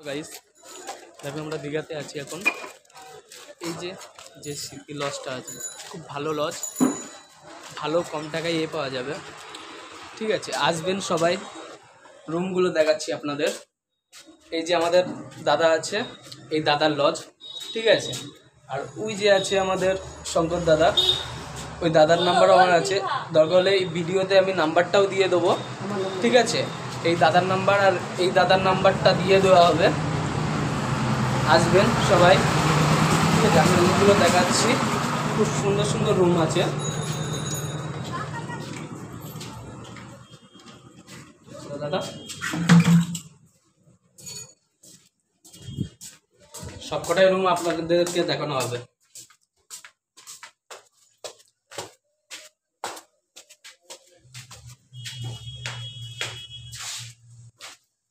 Guys দেখো আমরা দীঘাতে আছি এখন। এই যে যে সিটি লজটা আছে খুব ভালো লজ, ভালো কম টাকায় পাওয়া যাবে। ঠিক আছে, আসবেন সবাই। রুমগুলো দেখাচ্ছি আপনাদের। এই যে আমাদের দাদা আছে, এই দাদার লজ। ঠিক আছে, আর ওই যে আছে আমাদের শঙ্কর দাদা, ওই দাদার নাম্বারও আমার আছে। দরকার হলে এই ভিডিওতে আমি নাম্বারটাও দিয়ে দেবো। ঠিক আছে, এই দাদার নাম্বার আর এই দাদার নাম্বারটা দিয়ে দেওয়া হবে। আসবেন সবাই। ঠিক আছে, আমি রুমগুলো দেখাচ্ছি। খুব সুন্দর সুন্দর রুম আছে। দাদা সবকটাই রুম আপনাদেরকে দেখানো হবে।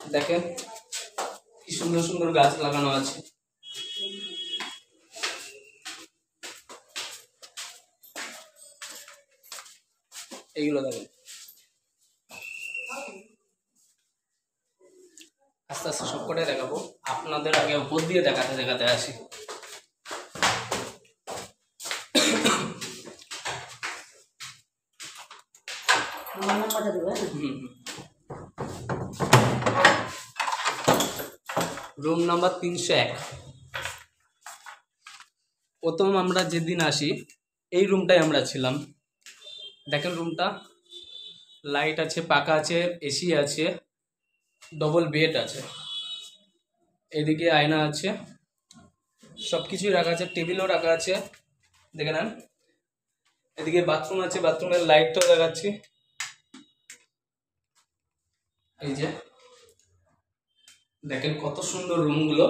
দেখেন কি সুন্দর সুন্দর গাছ লাগানো আছে। এইগুলো দেখেন, আস্তে আস্তে সবকটাই দেখাবো। আপনাদের আগে উপর দিয়ে দেখাতে দেখাতে আসি। Room number 301। প্রথম আমরা যেদিন আসি এই রুমটাই আমরা ছিলাম। দেখেন রুমটা, লাইট আছে, পাখা আছে, এসি আছে, ডবল বেড আছে, এদিকে আয়না আছে, সব কিছুই রাখা আছে, টেবিলও রাখা আছে। দেখে নেন, এদিকে বাথরুম আছে, বাথরুমের লাইটটাও দেখাচ্ছি। এই যে দেখেন কত সুন্দর রুমগুলো।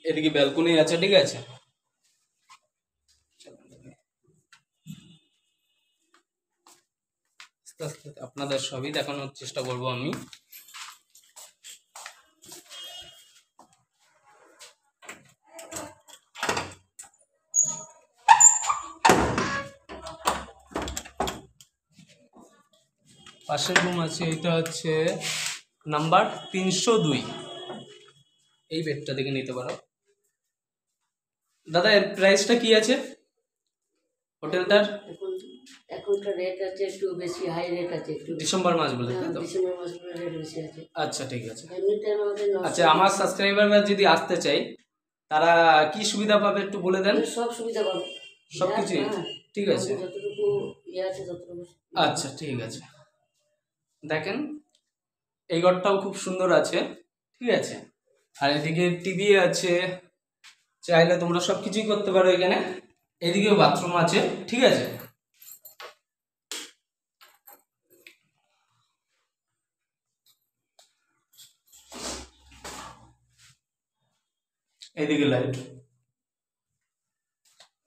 এদিকে ব্যালকনি আছে। ঠিক আছে, আস্তে আস্তে আপনাদের সবই দেখানোর চেষ্টা করব আমি। পাশের রুম আছে, এটা হচ্ছে নাম্বার 302। এই বেডটা দেখে নিতে পারো। দাদা এর প্রাইসটা কি আছে হোটেলটার? এখনকার রেট আছে একটু বেশি, হাই রেট আছে একটু। ডিসেম্বর মাস বলে, তাই তো? ডিসেম্বর মাসগুলো রেট বেশি আছে। আচ্ছা ঠিক আছে। এমনিতে আমাদের আচ্ছা, আমার সাবস্ক্রাইবাররা যদি আসতে চাই তারা কি সুবিধা পাবে একটু বলে দেন। সব সুবিধা পাবে, সব কিছুই ঠিক আছে। যতটুকু ইয়ে আছে ততটুকু। আচ্ছা ঠিক আছে। দেখেন এই ঘরটাও খুব সুন্দর আছে। ঠিক আছে, আর এদিকে টিভি আছে, চাইলে তোমরা সব কিছুই করতে পারো এখানে। এদিকেও বাথরুম আছে। ঠিক আছে, এদিকে লাইট।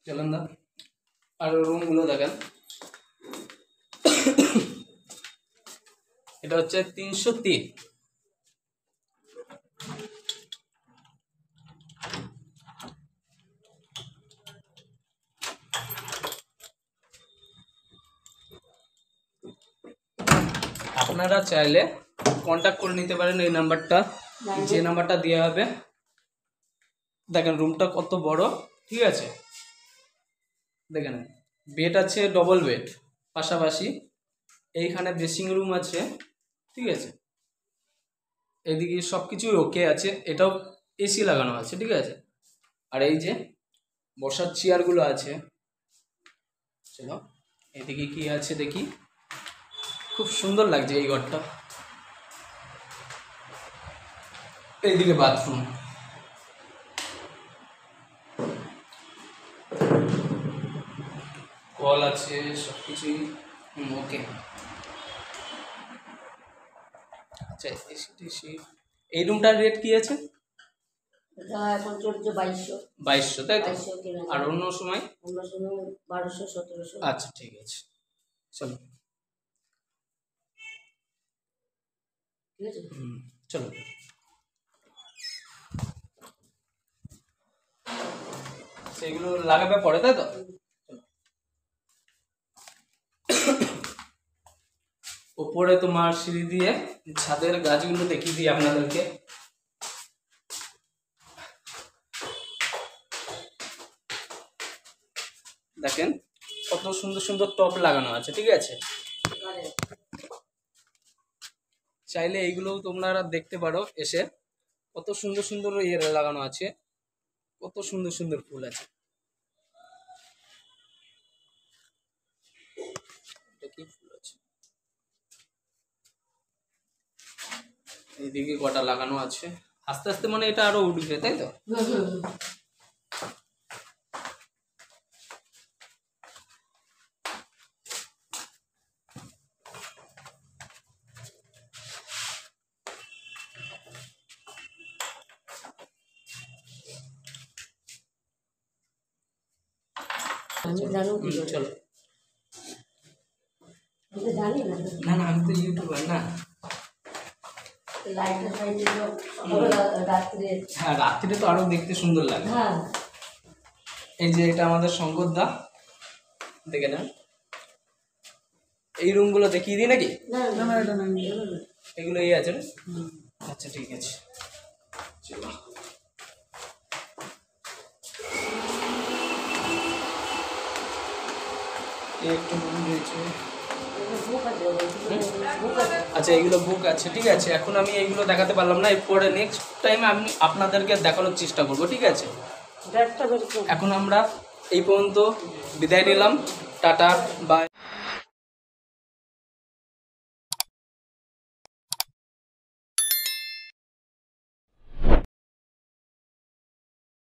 চলেন না, আর রুমগুলো দেখেন। এটা হচ্ছে 303। আপনারা চাইলে কন্ট্যাক্ট করে নিতে পারেন এই নাম্বারটা, যে নাম্বারটা দেওয়া হবে। দেখেন রুমটা কত বড়। ঠিক আছে, দেখেন বেড আছে, ডবল বেড পাশাপাশি। এইখানে ড্রেসিং রুম আছে। ঠিক আছে, এদিকে সব কিছুই ওকে আছে, এটাও এসি লাগানো আছে। ঠিক আছে, আর এই যে বসার চেয়ারগুলো আছে। চলো এদিকে কি আছে দেখি। খুব সুন্দর লাগছে এই ঘরটা। এইদিকে বাথরুম, কল আছে, সব কিছুই ওকে। আচ্ছা এসি টেসি। এই রুমটার রেট কি আছে? এটা এখন চলছে 2200। 2200, তাই তো? 2200 কেনা আর অন্য সময়? অন্য সময় 1200 1700। আচ্ছা ঠিক আছে, চলো। ঠিক আছে, চলো। সেগুলো লাগাবে পরে, তাই তো? ওপরে তোমার সিঁড়ি দিয়ে ছাদের গাছগুলো দেখিয়ে দিই আপনাদেরকে। দেখেন কত সুন্দর সুন্দর টব লাগানো আছে, ঠিক আছে। চাইলে এইগুলোও তোমরা দেখতে পারো এসে, কত সুন্দর সুন্দর ইয়ে লাগানো আছে, কত সুন্দর সুন্দর ফুল আছে। এটা কি ফুল আছে, এইদিকে কটা লাগানো আছে। আস্তে আস্তে মানে এটা আরো উঠবে, তাই তো? আমি জানো কি চলো। আমি জানি না না না, আমি তো ইউটিউবার না। লাইটের সাইডে রাত্রে হ্যাঁ, রাত্রিরে তো আরো দেখতে সুন্দর লাগে। হ্যাঁ এই যে এটা আমাদের শঙ্করদা, দেখে না, এই রুমগুলো দেখিয়ে দিই নাকি? না না এটা না এগুলো এই আছে না? আচ্ছা ঠিক আছে, চলো। এই একটা রুম রয়েছে। আচ্ছা এগুলো বুক আছে, ঠিক আছে। এখন আমি এইগুলো দেখাতে পারলাম না, এরপরে নেক্সট টাইমে আমি আপনাদেরকে দেখানোর চেষ্টা করব, ঠিক আছে। এখন আমরা এই পর্যন্ত বিদায় নিলাম, টাটা বাই।